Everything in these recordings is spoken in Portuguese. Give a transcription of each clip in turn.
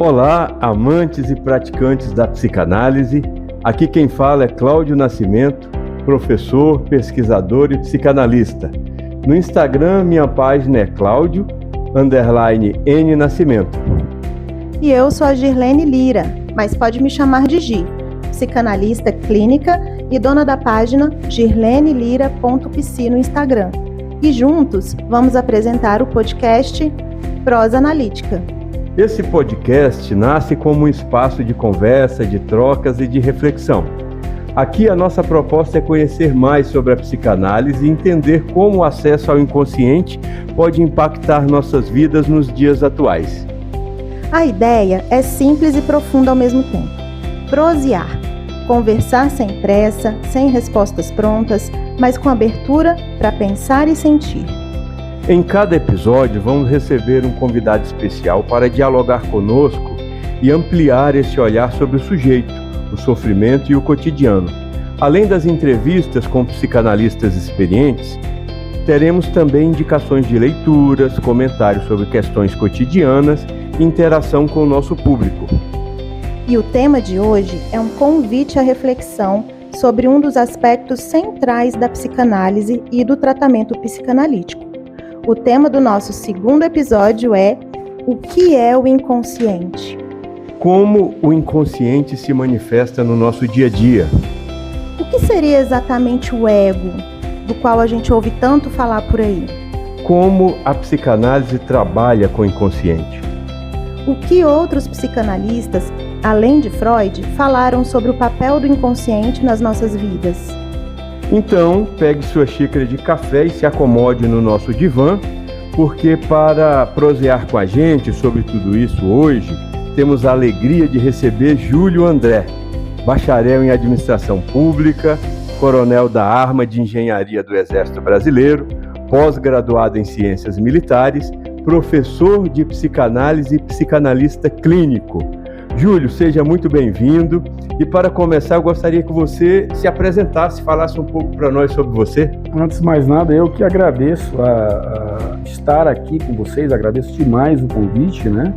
Olá, amantes e praticantes da psicanálise. Aqui quem fala é Cláudio Nascimento, professor, pesquisador e psicanalista. No Instagram, minha página é Cláudio_N Nascimento. E eu sou a Girlene Lira, mas pode me chamar de Gi, psicanalista clínica e dona da página girlenelira.psi no Instagram. E juntos vamos apresentar o podcast Prosa Analítica. Esse podcast nasce como um espaço de conversa, de trocas e de reflexão. Aqui a nossa proposta é conhecer mais sobre a psicanálise e entender como o acesso ao inconsciente pode impactar nossas vidas nos dias atuais. A ideia é simples e profunda ao mesmo tempo. Prosear, conversar sem pressa, sem respostas prontas, mas com abertura para pensar e sentir. Em cada episódio, vamos receber um convidado especial para dialogar conosco e ampliar esse olhar sobre o sujeito, o sofrimento e o cotidiano. Além das entrevistas com psicanalistas experientes, teremos também indicações de leituras, comentários sobre questões cotidianas e interação com o nosso público. E o tema de hoje é um convite à reflexão sobre um dos aspectos centrais da psicanálise e do tratamento psicanalítico. O tema do nosso segundo episódio é: o que é o inconsciente? Como o inconsciente se manifesta no nosso dia a dia? O que seria exatamente o ego, do qual a gente ouve tanto falar por aí? Como a psicanálise trabalha com o inconsciente? O que outros psicanalistas, além de Freud, falaram sobre o papel do inconsciente nas nossas vidas? Então, pegue sua xícara de café e se acomode no nosso divã, porque para prosear com a gente sobre tudo isso hoje, temos a alegria de receber Júlio André, bacharel em Administração Pública, coronel da Arma de Engenharia do Exército Brasileiro, pós-graduado em Ciências Militares, professor de psicanálise e psicanalista clínico. Júlio, seja muito bem-vindo. E para começar, eu gostaria que você se apresentasse, falasse um pouco para nós sobre você. Antes de mais nada, eu que agradeço a estar aqui com vocês, agradeço demais o convite, né?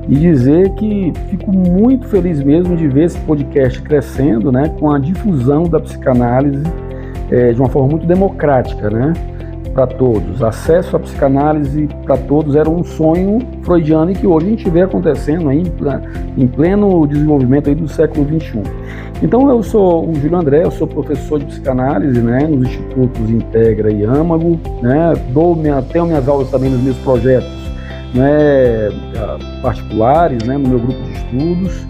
E dizer que fico muito feliz mesmo de ver esse podcast crescendo, né? Com a difusão da psicanálise de uma forma muito democrática, né? Para todos. Acesso à psicanálise para todos era um sonho freudiano e que hoje a gente vê acontecendo aí em pleno desenvolvimento aí do século XXI. Então eu sou o Júlio André, eu sou professor de psicanálise, né, nos institutos Integra e Âmago, né, tenho minhas aulas também nos meus projetos, né, particulares, né, no meu grupo de estudos.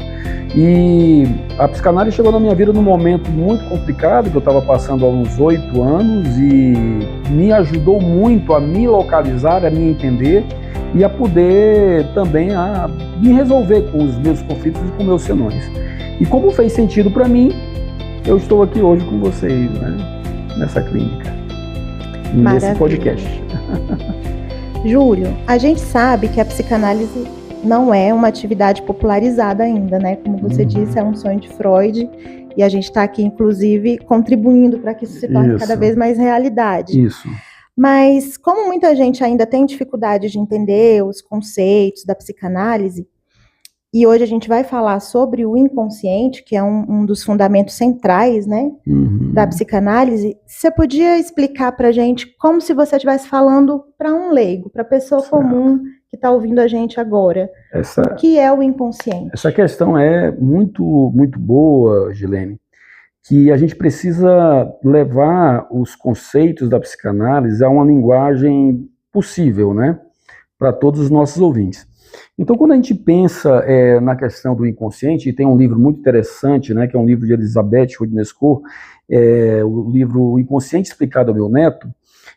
E a psicanálise chegou na minha vida num momento muito complicado, que eu estava passando há uns 8 anos, e me ajudou muito a me localizar, a me entender e a poder também me resolver com os meus conflitos e com meus senões. E como fez sentido para mim, eu estou aqui hoje com vocês, né, nessa clínica, nesse podcast. Júlio, a gente sabe que a psicanálise não é uma atividade popularizada ainda, né? Como você disse, é um sonho de Freud e a gente está aqui, inclusive, contribuindo para que isso se torne cada vez mais realidade. Isso. Mas como muita gente ainda tem dificuldade de entender os conceitos da psicanálise, e hoje a gente vai falar sobre o inconsciente, que é um dos fundamentos centrais, né, da psicanálise, você podia explicar para a gente como se você estivesse falando para um leigo, para a pessoa comum que está ouvindo a gente agora. O que é o inconsciente? Essa questão é muito, muito boa, Gilene, que a gente precisa levar os conceitos da psicanálise a uma linguagem possível, né, para todos os nossos ouvintes. Então, quando a gente pensa na questão do inconsciente, e tem um livro muito interessante, né, que é um livro de Elizabeth Rudnescourt, o livro O Inconsciente Explicado ao Meu Neto,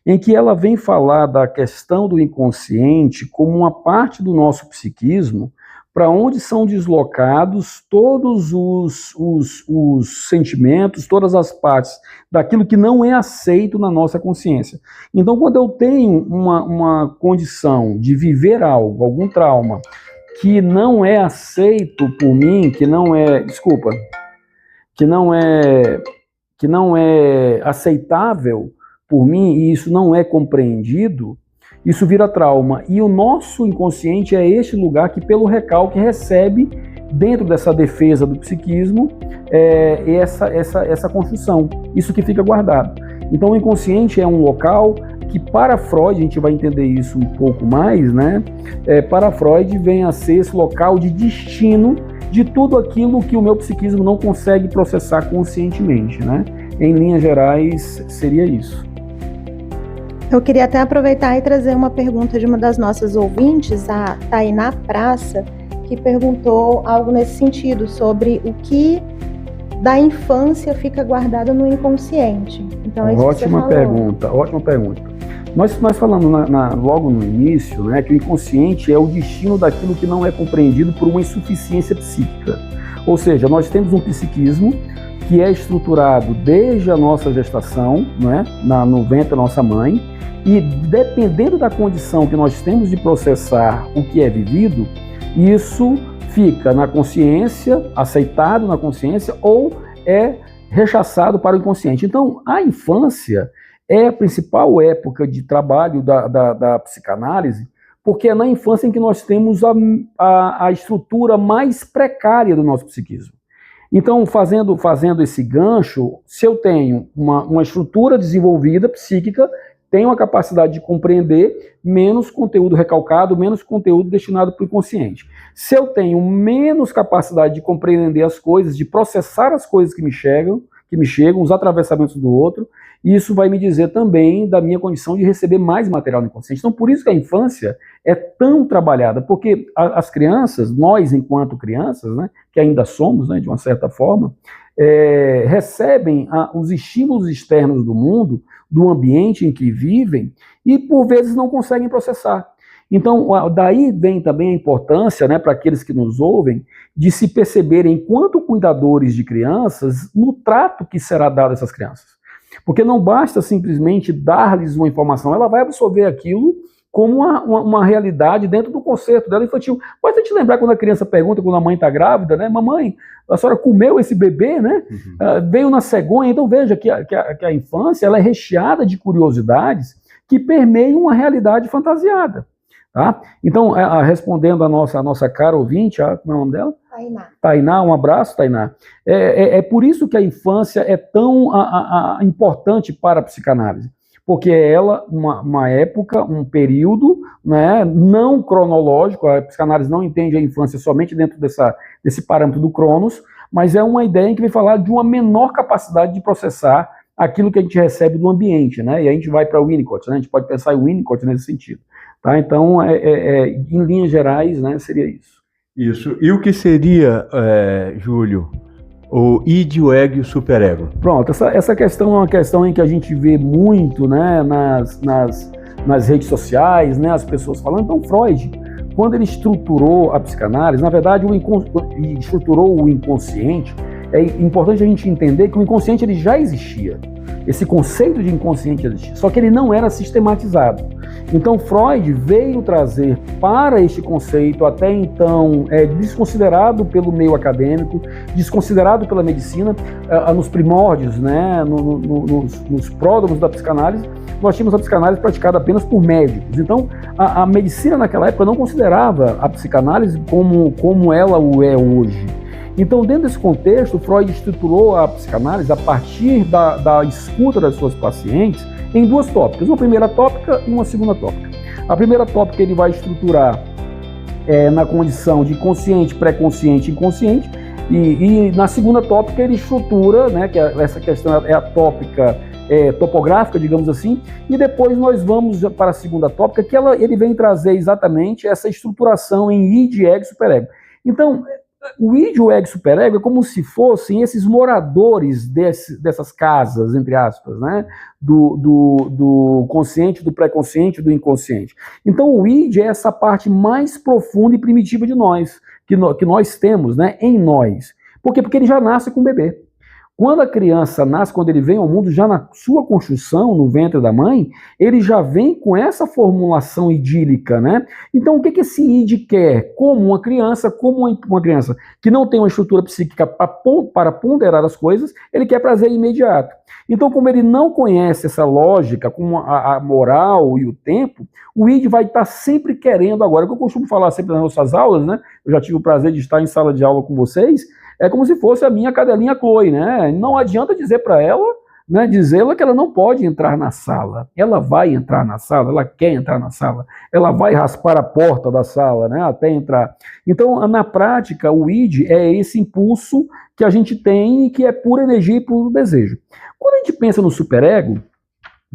em que ela vem falar da questão do inconsciente como uma parte do nosso psiquismo para onde são deslocados todos os sentimentos, todas as partes daquilo que não é aceito na nossa consciência. Então, quando eu tenho uma condição de viver algo, algum trauma, que não é aceito por mim, que não é aceitável por mim, e isso não é compreendido, isso vira trauma. E o nosso inconsciente é este lugar que, pelo recalque, recebe, dentro dessa defesa do psiquismo, essa construção, isso que fica guardado. Então o inconsciente é um local que, para Freud, a gente vai entender isso um pouco mais, né? Para Freud vem a ser esse local de destino de tudo aquilo que o meu psiquismo não consegue processar conscientemente, né? Em linhas gerais, seria isso. Eu queria até aproveitar e trazer uma pergunta de uma das nossas ouvintes, a Tainá Praça, que perguntou algo nesse sentido, sobre o que da infância fica guardado no inconsciente. Então, é isso que você falou. Ótima pergunta. Nós falamos logo no início, né, que o inconsciente é o destino daquilo que não é compreendido por uma insuficiência psíquica. Ou seja, nós temos um psiquismo que é estruturado desde a nossa gestação, né, no ventre da nossa mãe, e dependendo da condição que nós temos de processar o que é vivido, isso fica na consciência, aceitado na consciência, ou é rechaçado para o inconsciente. Então, a infância é a principal época de trabalho da psicanálise, porque é na infância em que nós temos a estrutura mais precária do nosso psiquismo. Então, fazendo esse gancho, se eu tenho uma estrutura desenvolvida, psíquica, tenho a capacidade de compreender menos conteúdo recalcado, menos conteúdo destinado para o inconsciente. Se eu tenho menos capacidade de compreender as coisas, de processar as coisas que me chegam, os atravessamentos do outro, isso vai me dizer também da minha condição de receber mais material no inconsciente. Então, por isso que a infância é tão trabalhada, porque as crianças, nós enquanto crianças, né, que ainda somos, né, de uma certa forma, recebem os estímulos externos do mundo, do ambiente em que vivem, e por vezes não conseguem processar. Então, daí vem também a importância, né, para aqueles que nos ouvem, de se perceberem, enquanto cuidadores de crianças, no trato que será dado a essas crianças. Porque não basta simplesmente dar-lhes uma informação, ela vai absorver aquilo como uma realidade dentro do conceito dela infantil. Basta te lembrar quando a criança pergunta, quando a mãe está grávida, né? Mamãe, a senhora comeu esse bebê, né? Veio na cegonha. Então veja que a infância ela é recheada de curiosidades que permeiam uma realidade fantasiada. Tá? Então, respondendo a nossa cara ouvinte, como é o nome dela? Tainá, um abraço, Tainá. É por isso que a infância é tão importante para a psicanálise. Porque ela, uma época, um período, né, não cronológico, a psicanálise não entende a infância somente dentro desse parâmetro do Cronos, mas é uma ideia em que vem falar de uma menor capacidade de processar aquilo que a gente recebe do ambiente, né, e a gente vai para o Winnicott, né, a gente pode pensar em Winnicott nesse sentido. Tá? Então, em linhas gerais, né, seria isso. Isso. E o que seria, Júlio, o id, o ego e o superego? Pronto, essa questão é uma questão em que a gente vê muito, né, nas redes sociais, né, as pessoas falando. Então, Freud, quando ele estruturou a psicanálise, na verdade, estruturou o inconsciente, é importante a gente entender que o inconsciente ele já existia. Esse conceito de inconsciente existia, só que ele não era sistematizado. Então Freud veio trazer para este conceito, até então desconsiderado pelo meio acadêmico, desconsiderado pela medicina, nos primórdios, né, nos pródromos da psicanálise, nós tínhamos a psicanálise praticada apenas por médicos. Então a medicina naquela época não considerava a psicanálise como ela o é hoje. Então, dentro desse contexto, Freud estruturou a psicanálise a partir da escuta das suas pacientes em duas tópicas, uma primeira tópica e uma segunda tópica. A primeira tópica ele vai estruturar na condição de consciente, pré-consciente e inconsciente, e na segunda tópica ele estrutura, né, que essa questão é a tópica topográfica, digamos assim, e depois nós vamos para a segunda tópica, que ele vem trazer exatamente essa estruturação em id, ego e superego. Então, o id, o ego e o superego é como se fossem esses moradores dessas casas, entre aspas, né? Do consciente, do pré-consciente, do inconsciente. Então o id é essa parte mais profunda e primitiva de nós, que nós temos, né, em nós. Por quê? Porque ele já nasce com o bebê. Quando a criança nasce, quando ele vem ao mundo, já na sua construção, no ventre da mãe, ele já vem com essa formulação idílica, né? Então, o que esse id quer? Como uma criança que não tem uma estrutura psíquica para ponderar as coisas, ele quer prazer imediato. Então, como ele não conhece essa lógica, como a moral e o tempo, o id vai estar sempre querendo agora. O que eu costumo falar sempre nas nossas aulas, né? Eu já tive o prazer de estar em sala de aula com vocês, é como se fosse a minha cadelinha Chloe, né? Não adianta dizer para ela, né, dizê-la que ela não pode entrar na sala. Ela vai entrar na sala, ela quer entrar na sala, ela vai raspar a porta da sala, né, até entrar. Então, na prática, o id é esse impulso que a gente tem e que é pura energia e puro desejo. Quando a gente pensa no superego,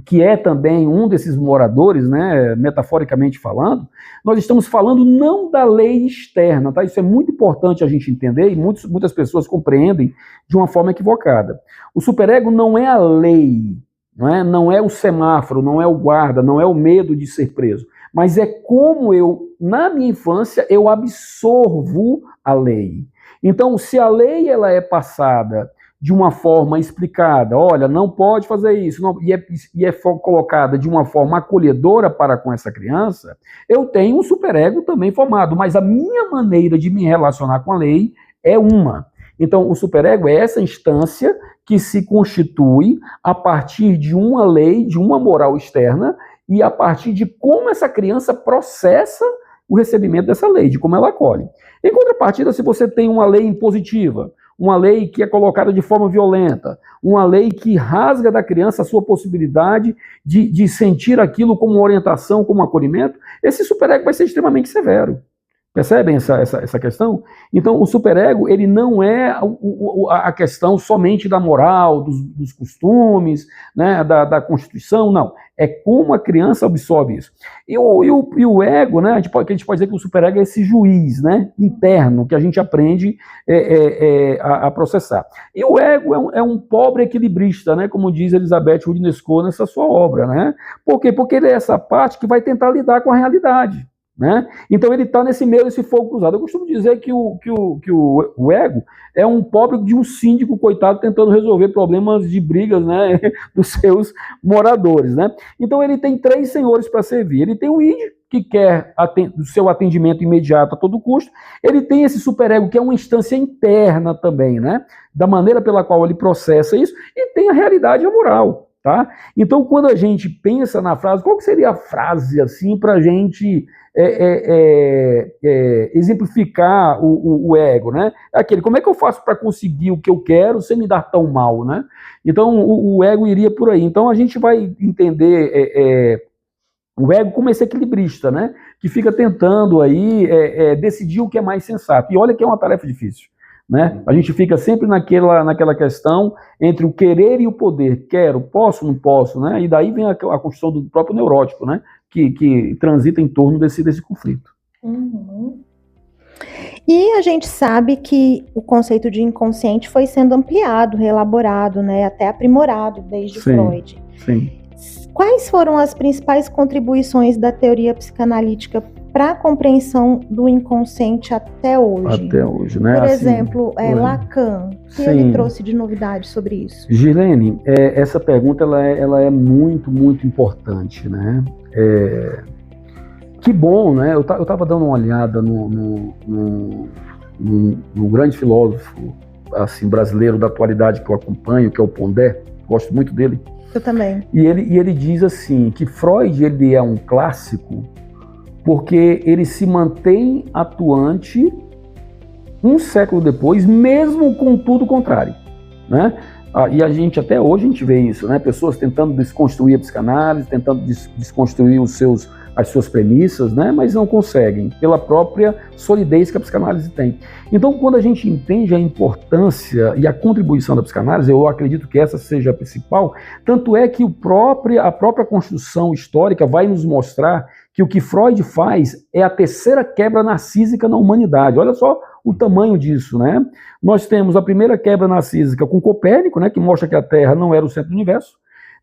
que é também um desses moradores, né, metaforicamente falando, nós estamos falando não da lei externa, tá? Isso é muito importante a gente entender e muitas pessoas compreendem de uma forma equivocada. O superego não é a lei, não é o semáforo, não é o guarda, não é o medo de ser preso, mas é como eu, na minha infância, eu absorvo a lei. Então, se a lei ela é passada de uma forma explicada, olha, não pode fazer isso, não, e é colocada de uma forma acolhedora para com essa criança, eu tenho um superego também formado, mas a minha maneira de me relacionar com a lei é uma. Então, o superego é essa instância que se constitui a partir de uma lei, de uma moral externa, e a partir de como essa criança processa o recebimento dessa lei, de como ela acolhe. Em contrapartida, se você tem uma lei impositiva, uma lei que é colocada de forma violenta, uma lei que rasga da criança a sua possibilidade de sentir aquilo como orientação, como acolhimento, esse superego vai ser extremamente severo. Percebem essa questão? Então, o superego, ele não é a questão somente da moral, dos costumes, né, da Constituição, não. É como a criança absorve isso. E o ego, né, a gente pode dizer que o superego é esse juiz, né, interno, que a gente aprende a processar. E o ego é um pobre equilibrista, né, como diz Elizabeth Roudinesco nessa sua obra. Né? Por quê? Porque ele é essa parte que vai tentar lidar com a realidade. Né? Então ele está nesse meio desse fogo cruzado. Eu costumo dizer que o ego é um pobre de um síndico coitado tentando resolver problemas de brigas, né, dos seus moradores. Né? Então ele tem 3 senhores para servir. Ele tem o id, que quer o seu atendimento imediato a todo custo. Ele tem esse superego, que é uma instância interna também, né, da maneira pela qual ele processa isso, e tem a realidade e a moral. Tá? Então, quando a gente pensa na frase, qual que seria a frase assim para a gente exemplificar o ego, né? Aquele, como é que eu faço para conseguir o que eu quero sem me dar tão mal, né? Então, o ego iria por aí. Então, a gente vai entender o ego como esse equilibrista, né? Que fica tentando aí decidir o que é mais sensato. E olha que é uma tarefa difícil. Né? A gente fica sempre naquela questão entre o querer e o poder. Quero, posso, não posso, né? E daí vem a construção do próprio neurótico, né? Que transita em torno desse conflito. Uhum. E a gente sabe que o conceito de inconsciente foi sendo ampliado, reelaborado, né? Até aprimorado desde Freud. Sim. Quais foram as principais contribuições da teoria psicanalítica para a compreensão do inconsciente até hoje? Até hoje, né? Por exemplo, Lacan, o que ele trouxe de novidade sobre isso? Gilene, essa pergunta ela é muito, muito importante, né? Que bom, né? Eu estava dando uma olhada no grande filósofo assim, brasileiro da atualidade que eu acompanho, que é o Pondé, gosto muito dele. Eu também. E ele diz assim, que Freud ele é um clássico porque ele se mantém atuante um século depois, mesmo com tudo contrário, né? E a gente, até hoje, a gente vê isso, né? Pessoas tentando desconstruir a psicanálise, tentando desconstruir as suas premissas, né? Mas não conseguem, pela própria solidez que a psicanálise tem. Então, quando a gente entende a importância e a contribuição da psicanálise, eu acredito que essa seja a principal, tanto é que a própria construção histórica vai nos mostrar que o que Freud faz é a terceira quebra narcísica na humanidade. Olha só o tamanho disso, né? Nós temos a primeira quebra narcísica com Copérnico, né, que mostra que a Terra não era o centro do universo.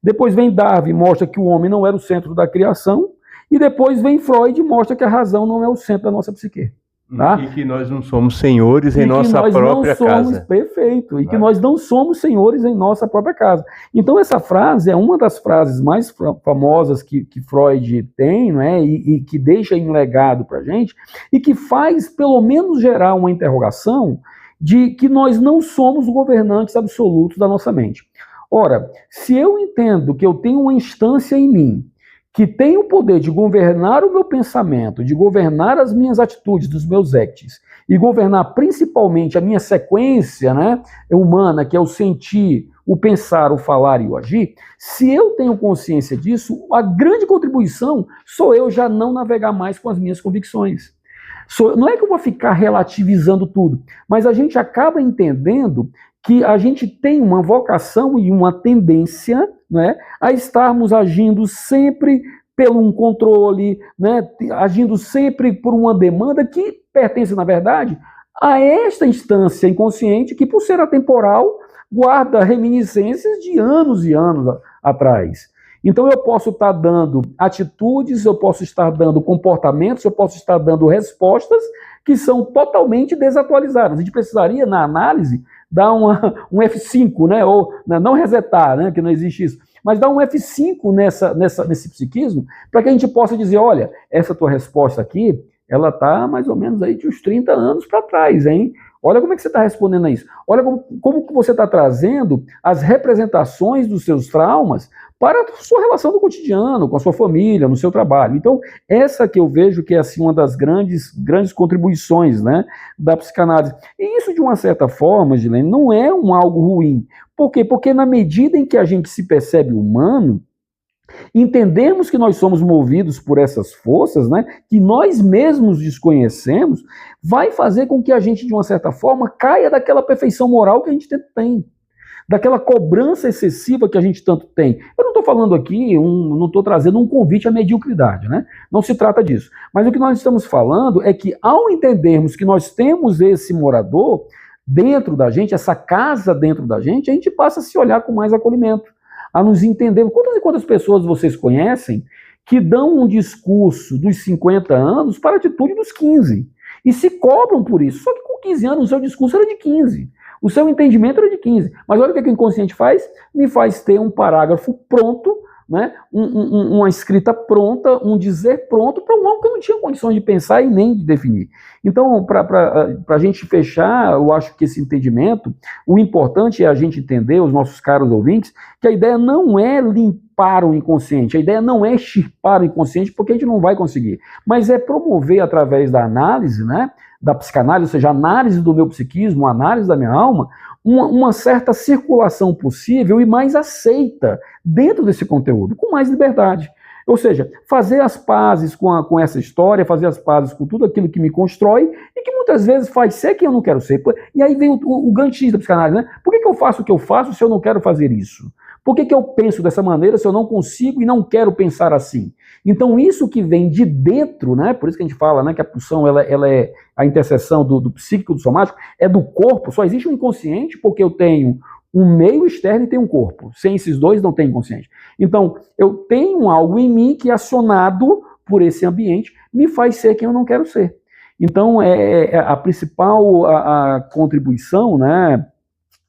Depois vem Darwin, mostra que o homem não era o centro da criação. E depois vem Freud e mostra que a razão não é o centro da nossa psique. Tá? E que nós não somos senhores em nossa própria casa. Perfeito. E que nós não somos senhores em nossa própria casa. Então, essa frase é uma das frases mais famosas que Freud tem, né? E que deixa em legado para a gente, e que faz, pelo menos, gerar uma interrogação de que nós não somos governantes absolutos da nossa mente. Ora, se eu entendo que eu tenho uma instância em mim que tem o poder de governar o meu pensamento, de governar as minhas atitudes, dos meus acts, e governar principalmente a minha sequência, né, humana, que é o sentir, o pensar, o falar e o agir, se eu tenho consciência disso, a grande contribuição sou eu já não navegar mais com as minhas convicções. Não é que eu vou ficar relativizando tudo, mas a gente acaba entendendo que a gente tem uma vocação e uma tendência, né, a estarmos agindo sempre pelo um controle, né, agindo sempre por uma demanda que pertence, na verdade, a esta instância inconsciente que, por ser atemporal, guarda reminiscências de anos e anos atrás. Então eu posso estar dando atitudes, eu posso estar dando comportamentos, eu posso estar dando respostas que são totalmente desatualizadas. A gente precisaria, na análise, dar um F5, né? Ou não resetar, né? Que não existe isso, mas dar um F5 nesse psiquismo, para que a gente possa dizer, olha, essa tua resposta aqui, ela está mais ou menos aí de uns 30 anos para trás, hein? Olha como é que você está respondendo a isso. Olha como que você está trazendo as representações dos seus traumas para a sua relação do cotidiano, com a sua família, no seu trabalho. Então, essa que eu vejo que é assim, uma das grandes contribuições, né, da psicanálise. E isso, de uma certa forma, Gilene, não é algo ruim. Por quê? Porque na medida em que a gente se percebe humano, entendemos que nós somos movidos por essas forças, né, que nós mesmos desconhecemos, vai fazer com que a gente, de uma certa forma, caia daquela perfeição moral que a gente tem, daquela cobrança excessiva que a gente tanto tem. Eu não estou falando aqui, não estou trazendo um convite à mediocridade, né? Não se trata disso. Mas o que nós estamos falando é que, ao entendermos que nós temos esse morador dentro da gente, essa casa dentro da gente, a gente passa a se olhar com mais acolhimento, a nos entender. Quantas e quantas pessoas vocês conhecem que dão um discurso dos 50 anos para a atitude dos 15 e se cobram por isso? Só que com 15 anos o seu discurso era de 15, o seu entendimento era de 15. Mas olha o que o inconsciente faz? Me faz ter um parágrafo pronto, né? Uma escrita pronta, um dizer pronto para algo que eu não tinha condições de pensar e nem de definir. Então, para a gente fechar, eu acho que esse entendimento, o importante é a gente entender, os nossos caros ouvintes, que a ideia não é limpar o inconsciente, a ideia não é extirpar o inconsciente, porque a gente não vai conseguir, mas é promover através da análise, né, da psicanálise, ou seja, a análise do meu psiquismo, a análise da minha alma, uma certa circulação possível e mais aceita dentro desse conteúdo, com mais liberdade. Ou seja, fazer as pazes com essa história, fazer as pazes com tudo aquilo que me constrói e que muitas vezes faz ser quem eu não quero ser. E aí vem o ganchismo da psicanálise, né? Por que eu faço o que eu faço se eu não quero fazer isso? Por que eu penso dessa maneira se eu não consigo e não quero pensar assim? Então isso que vem de dentro, né? Por isso que a gente fala, né, que a pulsão ela é a interseção do psíquico e do somático, é do corpo. Só existe um inconsciente porque eu tenho um meio externo e tenho um corpo. Sem esses dois não tem inconsciente. Então eu tenho algo em mim que, acionado por esse ambiente, me faz ser quem eu não quero ser. Então a principal a contribuição, né,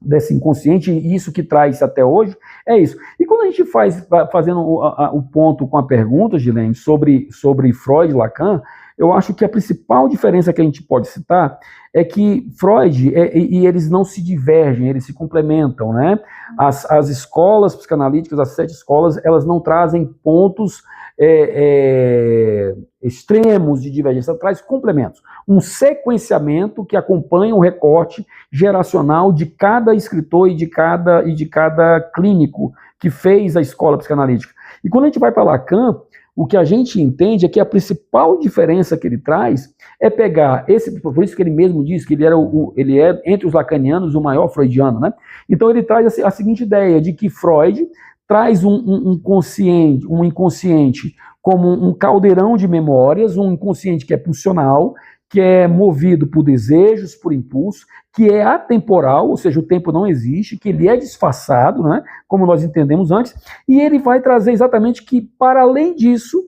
desse inconsciente, e isso que traz até hoje, é isso. E quando a gente fazendo o ponto com a pergunta, Gilene, sobre Freud e Lacan, eu acho que a principal diferença que a gente pode citar é que Freud, e eles não se divergem, eles se complementam, né? As escolas psicanalíticas, as 7 escolas, elas não trazem pontos extremos de divergência, traz complementos, um sequenciamento que acompanha o recorte geracional de cada escritor e de cada clínico que fez a escola psicanalítica. E quando a gente vai para Lacan, o que a gente entende é que a principal diferença que ele traz é pegar por isso que ele mesmo diz que ele é entre os lacanianos o maior freudiano, né? Então ele traz a seguinte ideia de que Freud traz um inconsciente como um caldeirão de memórias, um inconsciente que é pulsional, que é movido por desejos, por impulso, que é atemporal, ou seja, o tempo não existe, que ele é disfarçado, né, como nós entendemos antes, e ele vai trazer exatamente que, para além disso,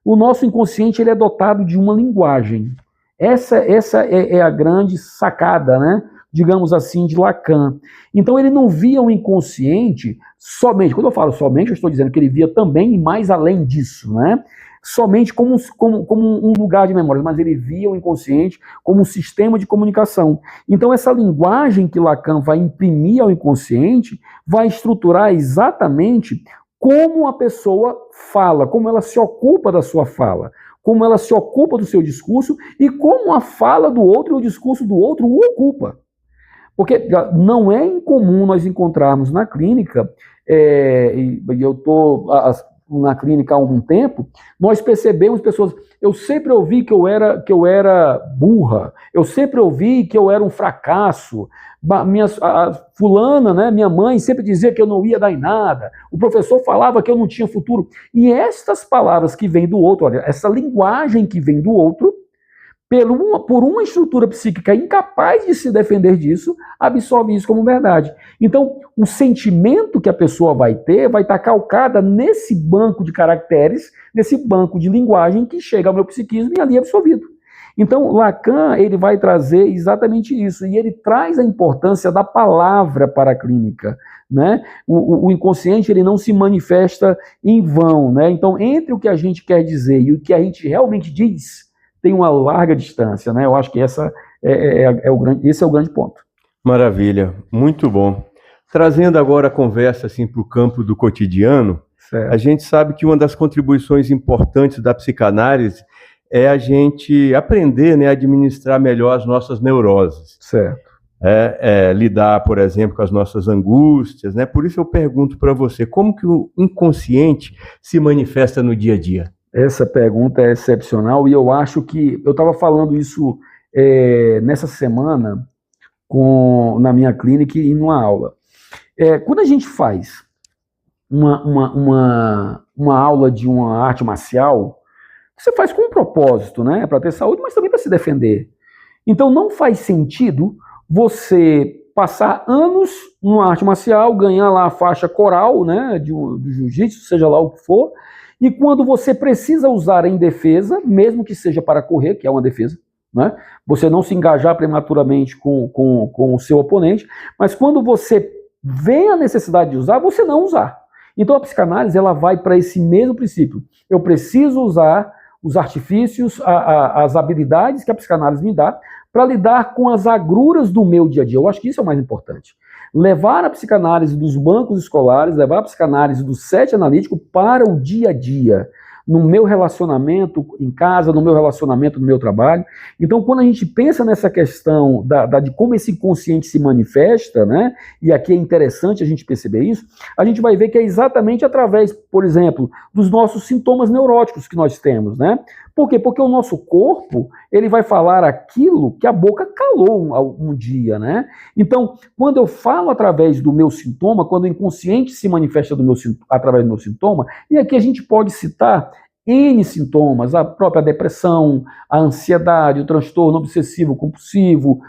o nosso inconsciente ele é dotado de uma linguagem. Essa é a grande sacada, né? Digamos assim, de Lacan. Então ele não via o inconsciente somente, quando eu falo somente, eu estou dizendo que ele via também e mais além disso, né? Somente como um lugar de memória, mas ele via o inconsciente como um sistema de comunicação. Então essa linguagem que Lacan vai imprimir ao inconsciente vai estruturar exatamente como a pessoa fala, como ela se ocupa da sua fala, como ela se ocupa do seu discurso e como a fala do outro e o discurso do outro o ocupa. Porque não é incomum nós encontrarmos na clínica, e eu estou na clínica há algum tempo, nós percebemos pessoas, eu sempre ouvi que eu era burra, eu sempre ouvi que eu era um fracasso, fulana, né, minha mãe sempre dizia que eu não ia dar em nada, o professor falava que eu não tinha futuro, e estas palavras que vêm do outro, olha, essa linguagem que vem do outro, por uma estrutura psíquica incapaz de se defender disso, absorve isso como verdade. Então, o sentimento que a pessoa vai ter vai estar calcada nesse banco de caracteres, nesse banco de linguagem que chega ao meu psiquismo e ali é absorvido. Então, Lacan, ele vai trazer exatamente isso, e ele traz a importância da palavra para a clínica, né? O inconsciente, ele não se manifesta em vão, né? Então, entre o que a gente quer dizer e o que a gente realmente diz, tem uma larga distância, né? Eu acho que esse é o grande ponto. Maravilha, muito bom. Trazendo agora a conversa assim, para o campo do cotidiano, certo. A gente sabe que uma das contribuições importantes da psicanálise é a gente aprender, né, a administrar melhor as nossas neuroses. Certo. Lidar, por exemplo, com as nossas angústias, né? Por isso eu pergunto para você, como que o inconsciente se manifesta no dia a dia? Essa pergunta é excepcional e eu acho que eu estava falando isso nessa semana na minha clínica e numa aula. Quando a gente faz uma aula de uma arte marcial, você faz com um propósito, né? Para ter saúde, mas também para se defender. Então não faz sentido você passar anos numa arte marcial, ganhar lá a faixa coral, né, do jiu-jitsu, seja lá o que for, e quando você precisa usar em defesa, mesmo que seja para correr, que é uma defesa, né, você não se engajar prematuramente com o seu oponente, mas quando você vê a necessidade de usar, você não usar. Então a psicanálise ela vai para esse mesmo princípio. Eu preciso usar os artifícios, as habilidades que a psicanálise me dá para lidar com as agruras do meu dia a dia. Eu acho que isso é o mais importante. Levar a psicanálise dos bancos escolares, levar a psicanálise do set analítico para o dia a dia, no meu relacionamento em casa, no meu relacionamento no meu trabalho. Então, quando a gente pensa nessa questão de como esse inconsciente se manifesta, né, e aqui é interessante a gente perceber isso, a gente vai ver que é exatamente através, por exemplo, dos nossos sintomas neuróticos que nós temos, né? Por quê? Porque o nosso corpo, ele vai falar aquilo que a boca calou um dia, né? Então, quando eu falo através do meu sintoma, quando o inconsciente se manifesta através do meu sintoma, e aqui a gente pode citar N sintomas, a própria depressão, a ansiedade, o transtorno obsessivo-compulsivo,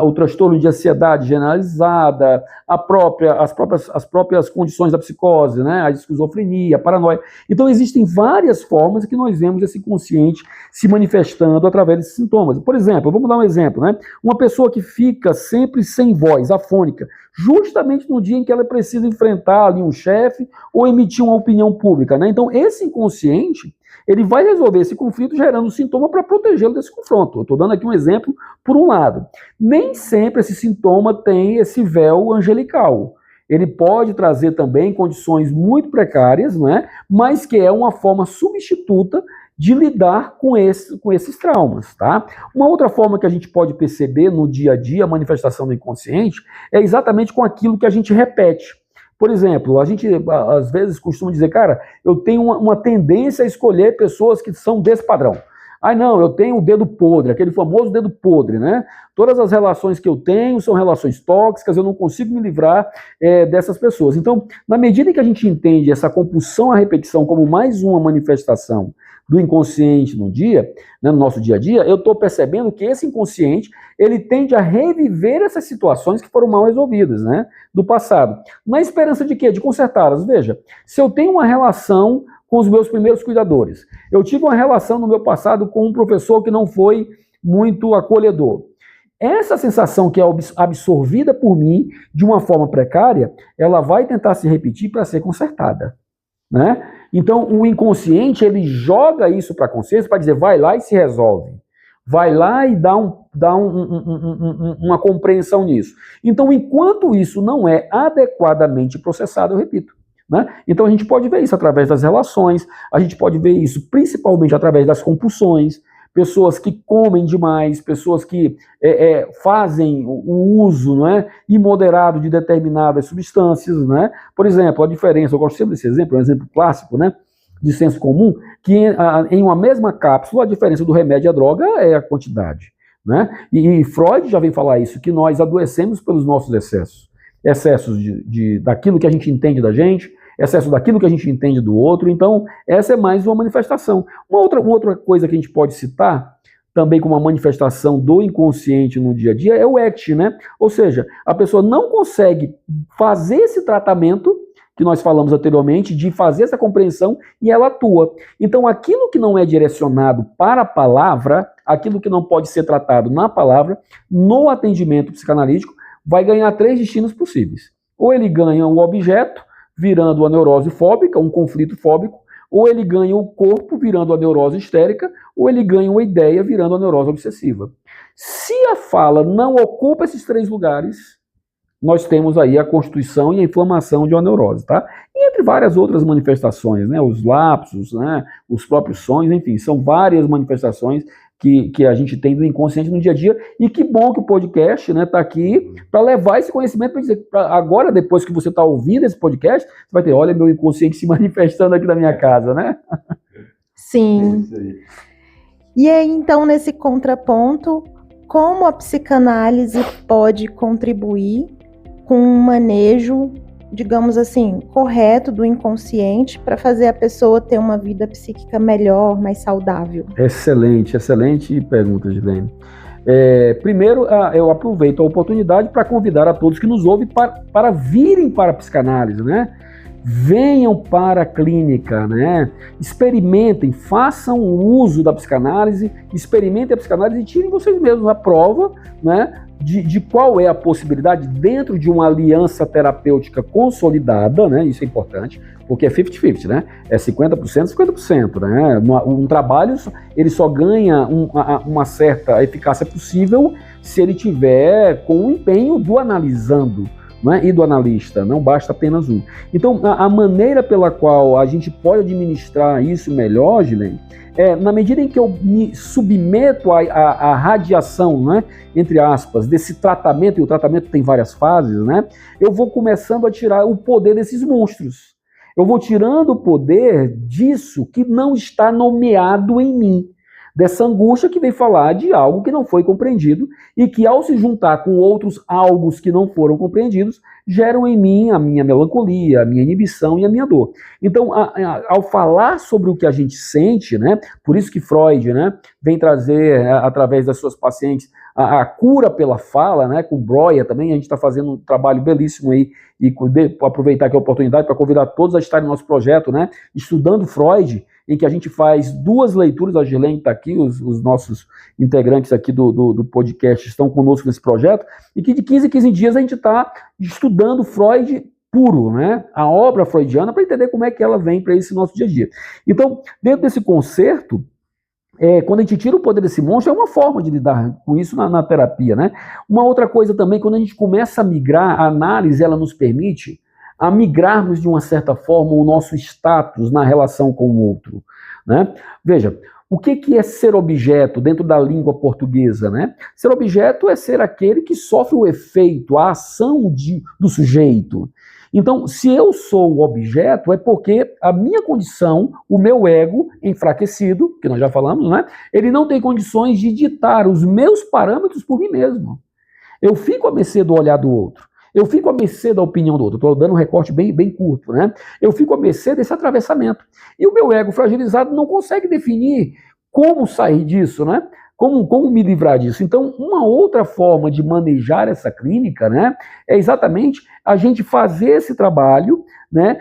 o transtorno de ansiedade generalizada, as próprias condições da psicose, né? A esquizofrenia, a paranoia. Então existem várias formas que nós vemos esse consciente se manifestando através desses sintomas. Por exemplo, vamos dar um exemplo, né? Uma pessoa que fica sempre sem voz, afônica, justamente no dia em que ela precisa enfrentar ali um chefe ou emitir uma opinião pública, né? Então esse inconsciente, ele vai resolver esse conflito gerando um sintoma para protegê-lo desse confronto. Eu estou dando aqui um exemplo por um lado. Nem sempre esse sintoma tem esse véu angelical. Ele pode trazer também condições muito precárias, né? Mas que é uma forma substituta de lidar com esses traumas, tá? Uma outra forma que a gente pode perceber no dia a dia a manifestação do inconsciente é exatamente com aquilo que a gente repete. Por exemplo, a gente às vezes costuma dizer, cara, eu tenho uma tendência a escolher pessoas que são desse padrão. Não, eu tenho o dedo podre, aquele famoso dedo podre, né? Todas as relações que eu tenho são relações tóxicas, eu não consigo me livrar dessas pessoas. Então, na medida que a gente entende essa compulsão à repetição como mais uma manifestação do inconsciente no dia, né, no nosso dia a dia, eu estou percebendo que esse inconsciente, ele tende a reviver essas situações que foram mal resolvidas, né, do passado. Na esperança de quê? De consertá-las. Veja, se eu tenho uma relação com os meus primeiros cuidadores, eu tive uma relação no meu passado com um professor que não foi muito acolhedor. Essa sensação que é absorvida por mim de uma forma precária, ela vai tentar se repetir para ser consertada, né? Então, o inconsciente, ele joga isso para a consciência para dizer, vai lá e se resolve. Vai lá e dá uma compreensão nisso. Então, enquanto isso não é adequadamente processado, eu repito, né? Então, a gente pode ver isso através das relações, a gente pode ver isso principalmente através das compulsões, pessoas que comem demais, pessoas que fazem o uso, não é, imoderado de determinadas substâncias, né? Por exemplo, a diferença, eu gosto sempre desse exemplo, é um exemplo clássico, né, de senso comum, que em uma mesma cápsula a diferença do remédio e a droga é a quantidade, né? E Freud já vem falar isso, que nós adoecemos pelos nossos excessos, excessos daquilo que a gente entende da gente, excesso daquilo que a gente entende do outro. Então, essa é mais uma manifestação. Uma outra coisa que a gente pode citar, também como uma manifestação do inconsciente no dia a dia, é o ACT, né? Ou seja, a pessoa não consegue fazer esse tratamento que nós falamos anteriormente, de fazer essa compreensão, e ela atua. Então, aquilo que não é direcionado para a palavra, aquilo que não pode ser tratado na palavra, no atendimento psicanalítico, vai ganhar 3 destinos possíveis. Ou ele ganha o objeto, virando a neurose fóbica, um conflito fóbico, ou ele ganha o corpo, virando a neurose histérica, ou ele ganha uma ideia, virando a neurose obsessiva. Se a fala não ocupa esses 3 lugares, nós temos aí a constituição e a inflamação de uma neurose, tá? E entre várias outras manifestações, né? Os lapsos, né? Os próprios sonhos, enfim, são várias manifestações que a gente tem do inconsciente no dia a dia, e que bom que o podcast, né, tá aqui para levar esse conhecimento, para dizer, agora, depois que você está ouvindo esse podcast, você vai ter, olha, meu inconsciente se manifestando aqui na minha casa, né? Sim. E aí, então, nesse contraponto, como a psicanálise pode contribuir com um manejo, digamos assim, correto do inconsciente para fazer a pessoa ter uma vida psíquica melhor, mais saudável? Excelente pergunta, Gilene. Primeiro, eu aproveito a oportunidade para convidar a todos que nos ouvem para virem para a psicanálise, né? Venham para a clínica, né? Experimentem, façam o uso da psicanálise, experimentem a psicanálise e tirem vocês mesmos a prova, né? De qual é a possibilidade dentro de uma aliança terapêutica consolidada, né? Isso é importante, porque é 50-50, né? É 50%, 50%, né? Um trabalho, ele só ganha uma certa eficácia possível se ele tiver com o empenho do analisando, né? E do analista, não basta apenas um. Então, a maneira pela qual a gente pode administrar isso melhor, Gilene, na medida em que eu me submeto à radiação, né, entre aspas, desse tratamento, e o tratamento tem várias fases, né, eu vou começando a tirar o poder desses monstros. Eu vou tirando o poder disso que não está nomeado em mim, dessa angústia que vem falar de algo que não foi compreendido e que, ao se juntar com outros algos que não foram compreendidos, geram em mim a minha melancolia, a minha inibição e a minha dor. Então, ao falar sobre o que a gente sente, né, por isso que Freud, né, vem trazer, através das suas pacientes, a cura pela fala, né, com Breuer também, a gente está fazendo um trabalho belíssimo aí, e aproveitar aqui a oportunidade para convidar todos a estarem no nosso projeto, né, estudando Freud, em que a gente faz 2 leituras, a Gilene está aqui, os nossos integrantes aqui do podcast estão conosco nesse projeto, e que de 15 em 15 dias a gente está estudando Freud puro, né? A obra freudiana, para entender como é que ela vem para esse nosso dia a dia. Então, dentro desse concerto, quando a gente tira o poder desse monstro, é uma forma de lidar com isso na terapia, né? Uma outra coisa também, quando a gente começa a migrar, a análise, ela nos permite a migrarmos de uma certa forma o nosso status na relação com o outro, né? Veja, o que é ser objeto dentro da língua portuguesa, né? Ser objeto é ser aquele que sofre o efeito, a ação do sujeito. Então, se eu sou o objeto, é porque a minha condição, o meu ego enfraquecido, que nós já falamos, né? Ele não tem condições de ditar os meus parâmetros por mim mesmo. Eu fico à mercê do olhar do outro. Eu fico à mercê da opinião do outro. Estou dando um recorte bem curto, né? Eu fico à mercê desse atravessamento. E o meu ego fragilizado não consegue definir como sair disso, né? Como me livrar disso? Então, uma outra forma de manejar essa clínica, né, é exatamente a gente fazer esse trabalho, né,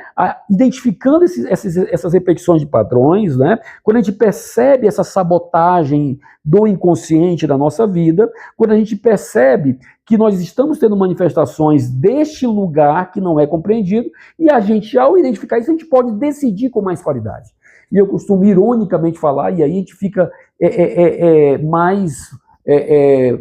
identificando essas repetições de padrões, né, quando a gente percebe essa sabotagem do inconsciente da nossa vida, quando a gente percebe que nós estamos tendo manifestações deste lugar que não é compreendido, e a gente, ao identificar isso, a gente pode decidir com mais qualidade. E eu costumo ironicamente falar, e aí a gente fica mais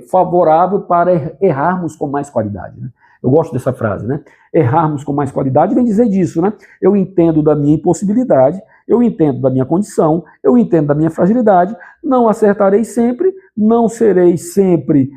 favorável para errarmos com mais qualidade, né? Eu gosto dessa frase, né? Errarmos com mais qualidade vem dizer disso, né? Eu entendo da minha impossibilidade, eu entendo da minha condição, eu entendo da minha fragilidade, não acertarei sempre, não serei sempre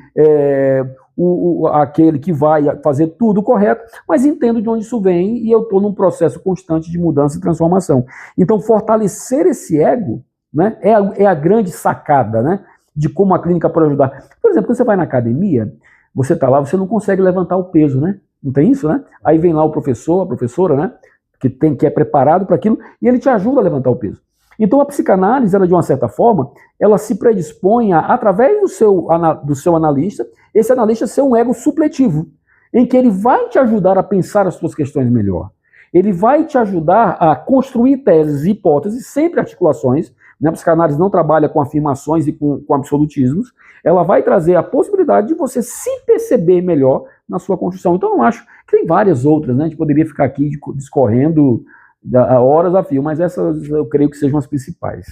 aquele que vai fazer tudo correto, mas entendo de onde isso vem e eu estou num processo constante de mudança e transformação. Então, fortalecer esse ego, né, é a grande sacada, né, de como a clínica pode ajudar. Por exemplo, quando você vai na academia, você está lá, você não consegue levantar o peso, né? Não tem isso, né? Aí vem lá o professor, a professora, né, que é preparado para aquilo, e ele te ajuda a levantar o peso. Então a psicanálise, ela de uma certa forma, ela se predispõe através do seu analista, esse analista ser um ego supletivo, em que ele vai te ajudar a pensar as suas questões melhor. Ele vai te ajudar a construir teses e hipóteses, sempre articulações, né? A psicanálise não trabalha com afirmações e com absolutismos, ela vai trazer a possibilidade de você se perceber melhor na sua construção. Então eu acho que tem várias outras, né? A gente poderia ficar aqui discorrendo horas a fio, mas essas eu creio que sejam as principais.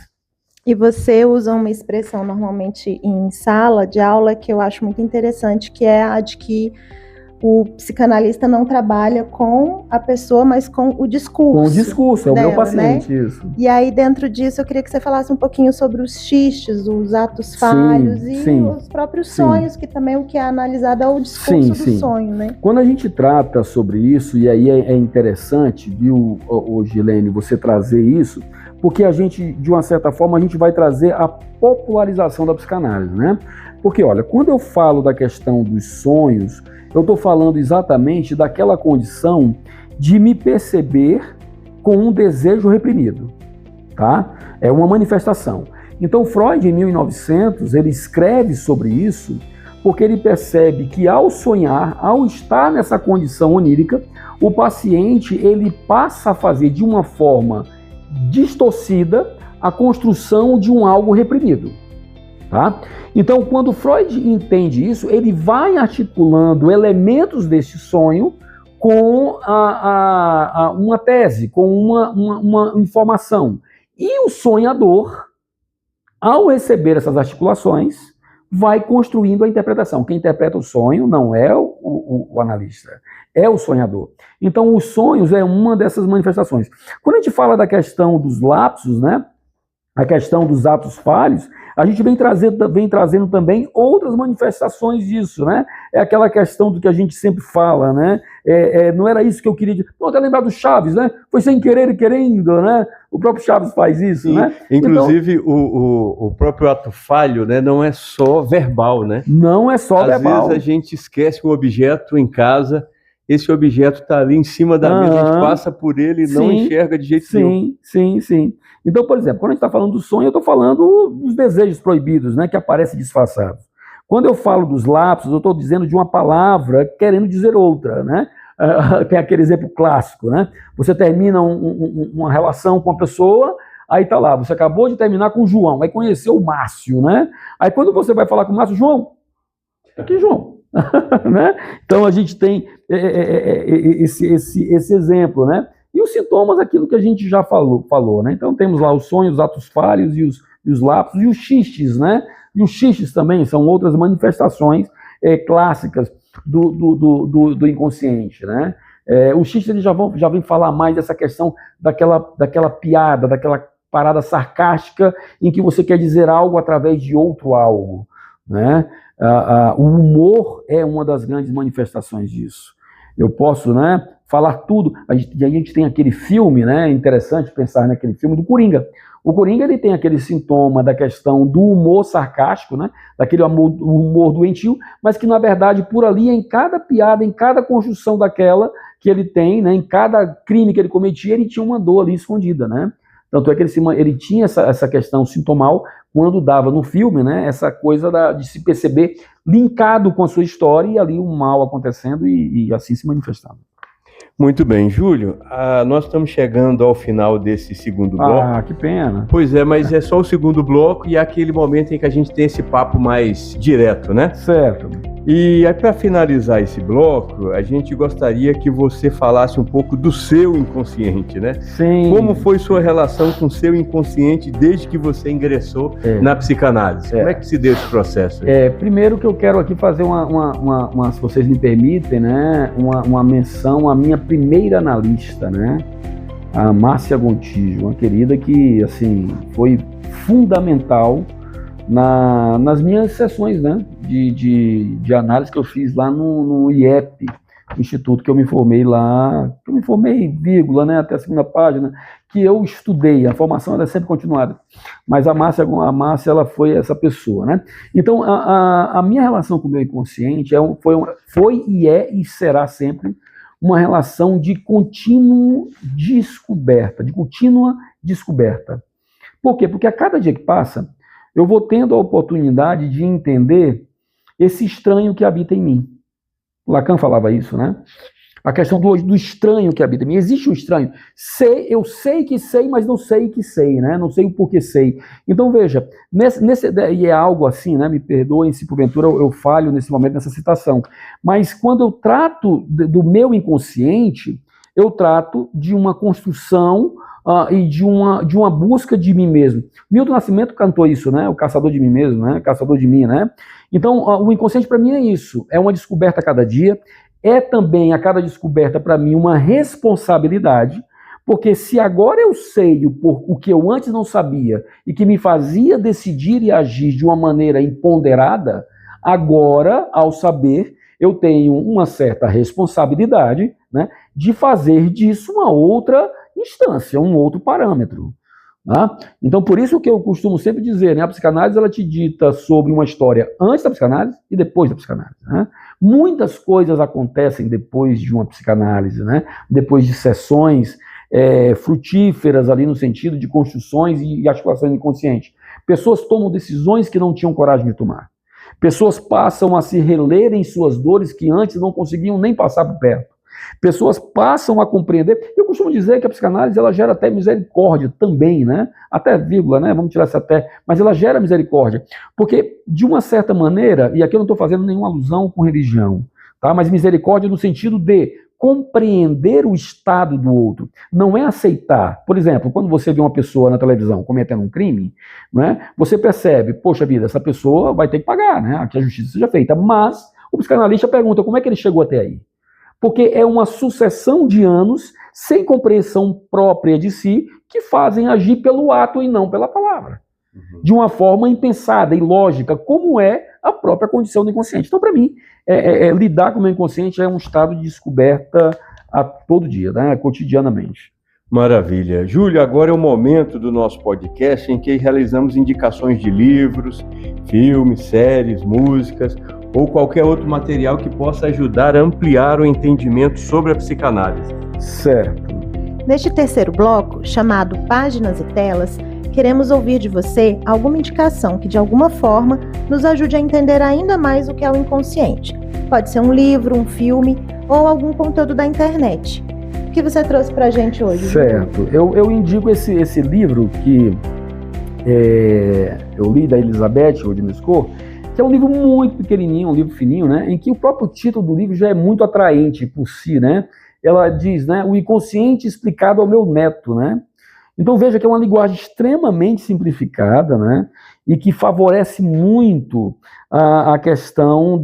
E você usa uma expressão normalmente em sala de aula que eu acho muito interessante, que é a de que o psicanalista não trabalha com a pessoa, mas com o discurso. Com o discurso, é o meu paciente, né? Isso. E aí, dentro disso, eu queria que você falasse um pouquinho sobre os xistes, os atos falhos os próprios sonhos, que também o que é analisado é o discurso do sonho, né? Quando a gente trata sobre isso, e aí é interessante, viu, Gilene, você trazer isso, porque a gente, de uma certa forma, a gente vai trazer a popularização da psicanálise, né? Porque, olha, quando eu falo da questão dos sonhos, eu estou falando exatamente daquela condição de me perceber com um desejo reprimido, tá? É uma manifestação. Então, Freud, em 1900, ele escreve sobre isso porque ele percebe que ao sonhar, ao estar nessa condição onírica, o paciente ele passa a fazer de uma forma distorcida a construção de um algo reprimido. Tá? Então, quando Freud entende isso, ele vai articulando elementos desse sonho com uma tese, com uma informação. E o sonhador, ao receber essas articulações, vai construindo a interpretação. Quem interpreta o sonho não é o analista, é o sonhador. Então, os sonhos é uma dessas manifestações. Quando a gente fala da questão dos lapsos, né, a questão dos atos falhos, a gente vem trazendo também outras manifestações disso, né? É aquela questão do que a gente sempre fala, né? Não era isso que eu queria dizer. Pronto, é lembrar do Chaves, né? Foi sem querer e querendo, né? O próprio Chaves faz isso, Sim, né? Inclusive, então, o próprio ato falho, né, não é só verbal, né? Não é só verbal. Às vezes a gente esquece um objeto em casa, esse objeto está ali em cima da mesa, a gente passa por ele e não enxerga de jeito nenhum. Sim. Então, por exemplo, quando a gente está falando do sonho, eu estou falando dos desejos proibidos, né, que aparecem disfarçados. Quando eu falo dos lapsos, eu estou dizendo de uma palavra querendo dizer outra, né? Tem aquele exemplo clássico, né? Você termina uma relação com uma pessoa, aí tá lá, você acabou de terminar com o João, aí conheceu o Márcio, né? Aí quando você vai falar com o Márcio, João, aqui João, né? Então a gente tem esse exemplo, né? E os sintomas, aquilo que a gente já falou, né? Então temos lá os sonhos, os atos falhos e os lapsos e os xistes, né? E os xistes também são outras manifestações clássicas do inconsciente, né? Os xistes eles já vem falar mais dessa questão daquela piada, daquela parada sarcástica em que você quer dizer algo através de outro algo, né? O humor é uma das grandes manifestações disso. Eu posso, né, falar tudo. A gente tem aquele filme, né, interessante pensar naquele filme do Coringa. O Coringa ele tem aquele sintoma da questão do humor sarcástico, né, daquele humor doentio, mas que na verdade por ali, em cada piada, em cada construção daquela que ele tem, né, em cada crime que ele cometia, ele tinha uma dor ali escondida, né? Tanto é que ele tinha essa questão sintomal quando dava no filme, né, essa coisa de se perceber linkado com a sua história e ali um mal acontecendo e assim se manifestando. Muito bem, Júlio, nós estamos chegando ao final desse segundo bloco. Ah, que pena. Pois é, mas é só o segundo bloco e é aquele momento em que a gente tem esse papo mais direto, né? Certo. E aí, para finalizar esse bloco, a gente gostaria que você falasse um pouco do seu inconsciente, né? Sim. Como foi sua relação com o seu inconsciente desde que você ingressou na psicanálise? Como é que se deu esse processo? Primeiro que eu quero aqui fazer se vocês me permitem, né, uma menção à minha primeira analista, né? A Márcia Gontijo, uma querida que, assim, foi fundamental nas minhas sessões, né, de análise que eu fiz lá no IEP, instituto que eu me formei lá, vírgula, né, até a segunda página, que eu estudei, a formação ela é sempre continuada, mas a Márcia ela foi essa pessoa, né. Então, a minha relação com o meu inconsciente foi e é e será sempre uma relação de contínua descoberta. Por quê? Porque a cada dia que passa, eu vou tendo a oportunidade de entender esse estranho que habita em mim. O Lacan falava isso, né? A questão do estranho que habita em mim. Existe um estranho. Eu sei que sei, mas não sei que sei, né? Não sei o porquê sei. Então, veja, e é algo assim, né? Me perdoem se porventura eu falho nesse momento, nessa citação. Mas quando eu trato do meu inconsciente, eu trato de uma construção e de uma busca de mim mesmo. Milton Nascimento cantou isso, né? O caçador de mim mesmo, né? Caçador de mim, né? Então, o inconsciente para mim é isso. É uma descoberta a cada dia. É também a cada descoberta para mim uma responsabilidade, porque se agora eu sei o que eu antes não sabia e que me fazia decidir e agir de uma maneira imponderada, agora, ao saber, eu tenho uma certa responsabilidade, né, de fazer disso uma outra instância, um outro parâmetro. Tá? Então, por isso que eu costumo sempre dizer, né, a psicanálise ela te dita sobre uma história antes da psicanálise e depois da psicanálise. Né? Muitas coisas acontecem depois de uma psicanálise, né? Depois de sessões frutíferas ali no sentido de construções e articulações inconscientes. Pessoas tomam decisões que não tinham coragem de tomar. Pessoas passam a se reler em suas dores que antes não conseguiam nem passar por perto. Pessoas passam a compreender. Eu costumo dizer que a psicanálise ela gera até misericórdia também, né? Até vírgula, né? Vamos tirar essa até, mas ela gera misericórdia, porque de uma certa maneira, e aqui eu não estou fazendo nenhuma alusão com religião, tá? Mas misericórdia no sentido de compreender o estado do outro, não é aceitar. Por exemplo, quando você vê uma pessoa na televisão cometendo um crime, né? Você percebe, poxa vida, essa pessoa vai ter que pagar, né? Que a justiça seja feita, mas o psicanalista pergunta como é que ele chegou até aí. Porque é uma sucessão de anos sem compreensão própria de si que fazem agir pelo ato e não pela palavra. De uma forma impensada e lógica, como é a própria condição do inconsciente. Então, para mim, lidar com o meu inconsciente é um estado de descoberta a todo dia, né, cotidianamente. Maravilha. Júlio, agora é o momento do nosso podcast em que realizamos indicações de livros, filmes, séries, músicas ou qualquer outro material que possa ajudar a ampliar o entendimento sobre a psicanálise. Certo. Neste terceiro bloco, chamado Páginas e Telas, queremos ouvir de você alguma indicação que, de alguma forma, nos ajude a entender ainda mais o que é o inconsciente. Pode ser um livro, um filme ou algum conteúdo da internet. O que você trouxe pra gente hoje? Certo. Eu indico esse livro que eu li da Elizabeth Rodineskor, que é um livro muito pequenininho, um livro fininho, né, em que o próprio título do livro já é muito atraente por si, né? Ela diz, né, o inconsciente explicado ao meu neto, né? Então veja que é uma linguagem extremamente simplificada, né, e que favorece muito a questão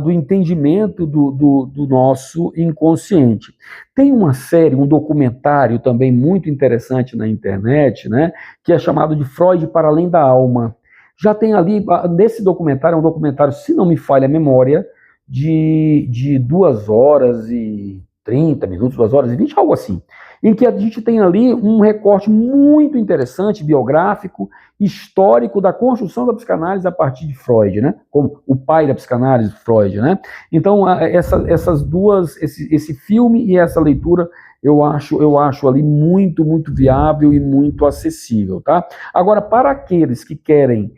do entendimento do nosso inconsciente. Tem uma série, um documentário também muito interessante na internet, né, que é chamado de Freud para Além da Alma. Já tem ali, nesse documentário, é um documentário, se não me falha a memória, de 2 horas e 30 minutos, 2 horas e 20, algo assim, em que a gente tem ali um recorte muito interessante, biográfico, histórico, da construção da psicanálise a partir de Freud, né? Como o pai da psicanálise, Freud, né? Então, essas duas, esse filme e essa leitura, eu acho ali muito, muito viável e muito acessível, tá? Agora, para aqueles que querem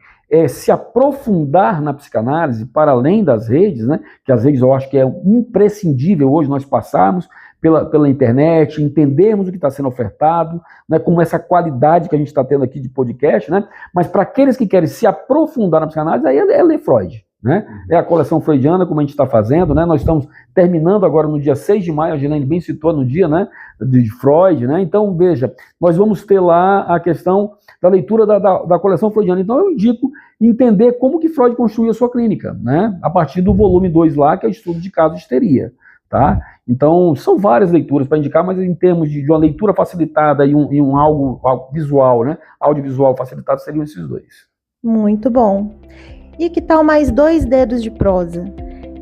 se aprofundar na psicanálise, para além das redes, né? Que as redes eu acho que é imprescindível hoje nós passarmos pela internet, entendermos o que está sendo ofertado, né, como essa qualidade que a gente está tendo aqui de podcast, né, mas para aqueles que querem se aprofundar na psicanálise, aí é ler Freud, né, é a coleção freudiana, como a gente está fazendo, né, nós estamos terminando agora no dia 6 de maio, a Gilene bem citou no dia, né, de Freud, né, então veja, nós vamos ter lá a questão da leitura da coleção freudiana, então eu indico entender como que Freud construiu a sua clínica, né, a partir do volume 2 lá, que é o estudo de caso de histeria, tá? Então, são várias leituras para indicar, mas em termos de uma leitura facilitada e um algo visual, né? Audiovisual facilitado, seriam esses dois. Muito bom. E que tal mais 2 dedos de prosa?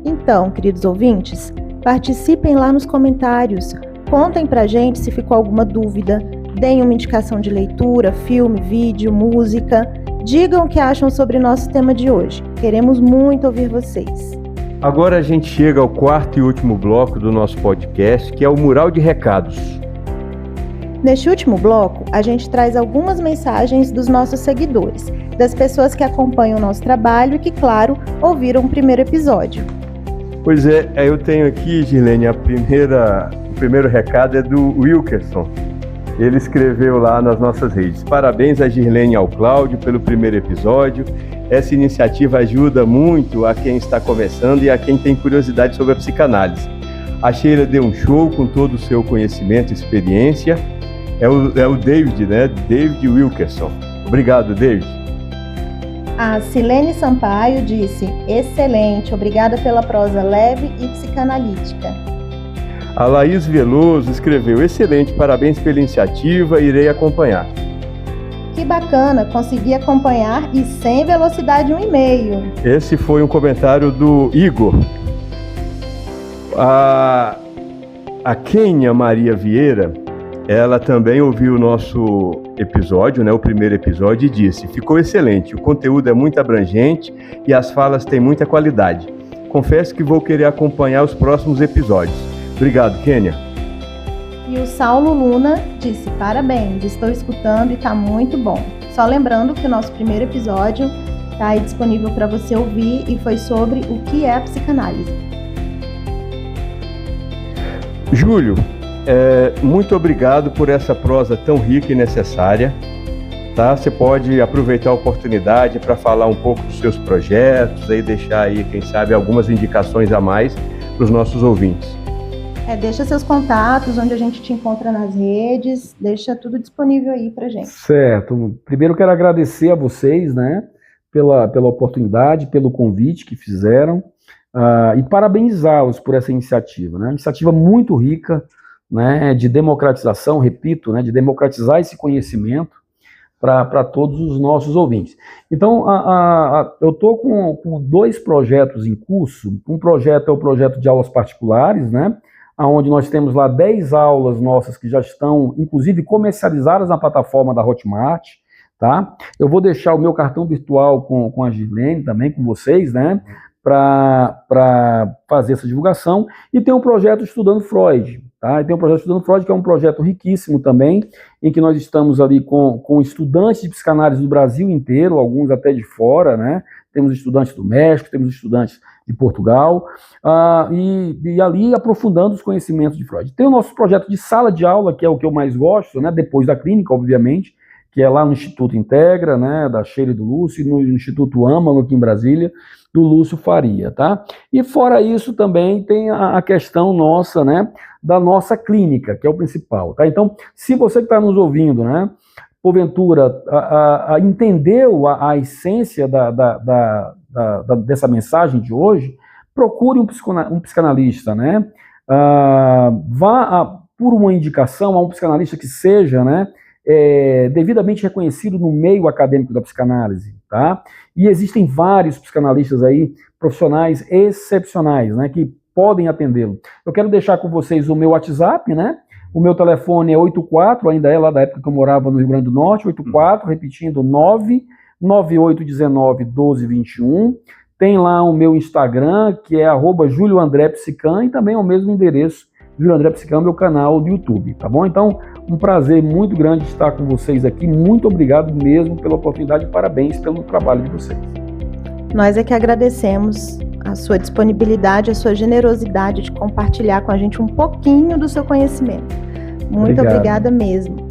Então, queridos ouvintes, participem lá nos comentários. Contem pra gente se ficou alguma dúvida. Deem uma indicação de leitura, filme, vídeo, música. Digam o que acham sobre o nosso tema de hoje. Queremos muito ouvir vocês. Agora a gente chega ao 4º e último bloco do nosso podcast, que é o Mural de Recados. Neste último bloco, a gente traz algumas mensagens dos nossos seguidores, das pessoas que acompanham o nosso trabalho e que, claro, ouviram o primeiro episódio. Pois é, eu tenho aqui, Gilene, o primeiro recado é do Wilkerson. Ele escreveu lá nas nossas redes: parabéns a Girlene e ao Cláudio pelo primeiro episódio. Essa iniciativa ajuda muito a quem está começando e a quem tem curiosidade sobre a psicanálise. A Sheila deu um show com todo o seu conhecimento e experiência. É o David, né? David Wilkerson. Obrigado, David. A Silene Sampaio disse: excelente, obrigada pela prosa leve e psicanalítica. A Laís Veloso escreveu: excelente, parabéns pela iniciativa, irei acompanhar. Que bacana, consegui acompanhar e sem velocidade 1,5. Esse foi um comentário do Igor. A Kênia Maria Vieira, ela também ouviu o nosso episódio, né, o primeiro episódio, e disse: ficou excelente, o conteúdo é muito abrangente e as falas têm muita qualidade. Confesso que vou querer acompanhar os próximos episódios. Obrigado, Kênia. E o Saulo Luna disse: parabéns, estou escutando e está muito bom. Só lembrando que o nosso primeiro episódio está aí disponível para você ouvir e foi sobre o que é a psicanálise. Júlio, muito obrigado por essa prosa tão rica e necessária. Tá? Você pode aproveitar a oportunidade para falar um pouco dos seus projetos, aí deixar aí, quem sabe, algumas indicações a mais para os nossos ouvintes. Deixa seus contatos, onde a gente te encontra nas redes, deixa tudo disponível aí pra gente. Certo. Primeiro quero agradecer a vocês, né, pela oportunidade, pelo convite que fizeram, e parabenizá-los por essa iniciativa, né, iniciativa muito rica, né, de democratização, repito, né, de democratizar esse conhecimento para todos os nossos ouvintes. Então, eu estou com 2 projetos em curso. Um projeto é o projeto de aulas particulares, né, onde nós temos lá 10 aulas nossas que já estão, inclusive, comercializadas na plataforma da Hotmart, tá? Eu vou deixar o meu cartão virtual com a Girlene também, com vocês, né? Para fazer essa divulgação. E tem um projeto Estudando Freud, tá? E tem um projeto Estudando Freud, que é um projeto riquíssimo também, em que nós estamos ali com estudantes de psicanálise do Brasil inteiro, alguns até de fora, né? Temos estudantes do México, temos estudantes de Portugal, e ali aprofundando os conhecimentos de Freud. Tem o nosso projeto de sala de aula, que é o que eu mais gosto, né, depois da clínica, obviamente, que é lá no Instituto Integra, né, da Sheila e do Lúcio, e no Instituto Âmago, aqui em Brasília, do Lúcio Faria, tá? E fora isso também tem a questão nossa, né, da nossa clínica, que é o principal, tá? Então, se você que está nos ouvindo, né, porventura, entendeu a essência dessa mensagem de hoje, procure um psicanalista, né? Vá por uma indicação a um psicanalista que seja, né, devidamente reconhecido no meio acadêmico da psicanálise, tá? E existem vários psicanalistas aí, profissionais excepcionais, né, que podem atendê-lo. Eu quero deixar com vocês o meu WhatsApp, né? O meu telefone é 84, ainda é lá da época que eu morava no Rio Grande do Norte, 84, repetindo, 998191221. Tem lá o meu Instagram, que é @JúlioAndréPsican, e também é o mesmo endereço Júlio André Psicão, meu canal do YouTube, tá bom? Então, um prazer muito grande estar com vocês aqui. Muito obrigado mesmo pela oportunidade e parabéns pelo trabalho de vocês. Nós é que agradecemos a sua disponibilidade, a sua generosidade de compartilhar com a gente um pouquinho do seu conhecimento. Muito obrigada mesmo.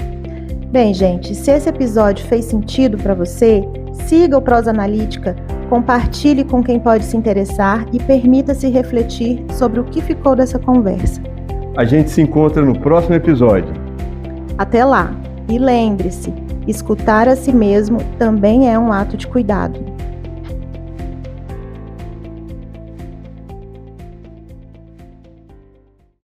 Bem, gente, se esse episódio fez sentido para você, siga o Prosa Analítica, compartilhe com quem pode se interessar e permita-se refletir sobre o que ficou dessa conversa. A gente se encontra no próximo episódio. Até lá! E lembre-se, escutar a si mesmo também é um ato de cuidado.